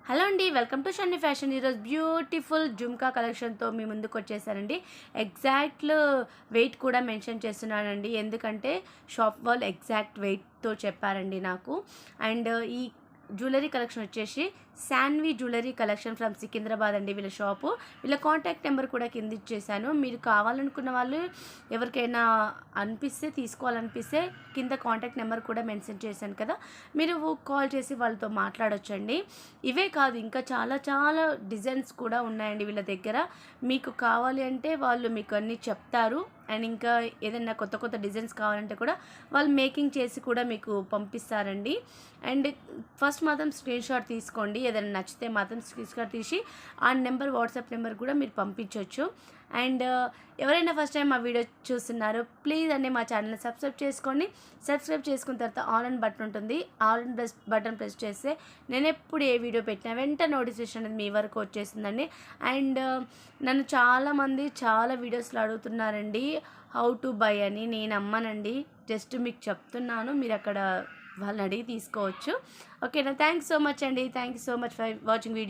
Hello అండి, welcome to Shanni fashion. ఈరోజు beautiful jhumka కలెక్షన్తో మీ ముందుకు వచ్చేసానండి. ఎగ్జాక్ట్ వెయిట్ కూడా మెన్షన్ చేస్తున్నానండి, ఎందుకంటే షాప్ వాళ్ళు ఎగ్జాక్ట్ వెయిట్తో చెప్పారండి నాకు. అండ్ ఈ జ్యువెలరీ కలెక్షన్ వచ్చేసి Shanvi jewellery collection from Secunderabad అండి వీళ్ళ షాపు. వీళ్ళ కాంటాక్ట్ నెంబర్ కూడా కింద ఇచ్చేసాను. మీరు కావాలనుకున్న వాళ్ళు ఎవరికైనా అనిపిస్తే తీసుకోవాలనిపిస్తే కింద కాంటాక్ట్ నెంబర్ కూడా మెన్షన్ చేశాను కదా, మీరు కాల్ చేసి వాళ్ళతో మాట్లాడొచ్చండి. ఇవే కాదు, ఇంకా చాలా చాలా డిజైన్స్ కూడా ఉన్నాయండి వీళ్ళ దగ్గర. మీకు కావాలి అంటే వాళ్ళు మీకు అన్నీ చెప్తారు. అండ్ ఇంకా ఏదైనా కొత్త కొత్త డిజైన్స్ కావాలంటే కూడా వాళ్ళు మేకింగ్ చేసి కూడా మీకు పంపిస్తారండి. అండ్ ఫస్ట్ మాత్రం స్క్రీన్ షాట్ తీసుకోండి, ఏదైనా నచ్చితే మాత్రం స్క్రీన్ షాట్ తీసి ఆ నెంబర్ వాట్సాప్ నెంబర్ కూడా మీరు పంపించవచ్చు. అండ్ ఎవరైనా ఫస్ట్ టైం మా వీడియో చూస్తున్నారో ప్లీజ్ అండి మా ఛానల్ని సబ్స్క్రైబ్ చేసుకోండి. సబ్స్క్రైబ్ చేసుకున్న తర్వాత ఆల్ అండ్ బటన్ ఉంటుంది, ఆల్ అండ్ బటన్ ప్రెస్ చేస్తే నేను ఎప్పుడు ఏ వీడియో పెట్టినా వెంటనే నోటిఫికేషన్ అనేది మీ వరకు వచ్చేస్తుందండి. అండ్ నన్ను చాలామంది చాలా వీడియోస్లో అడుగుతున్నారండి హౌ టు బై అని. నేను అమ్మనండి, జస్ట్ మీకు చెప్తున్నాను, మీరు అక్కడ వాళ్ళని అడిగి తీసుకోవచ్చు. ఓకేనా? థ్యాంక్స్ సో మచ్ అండి, thank you so much for watching video.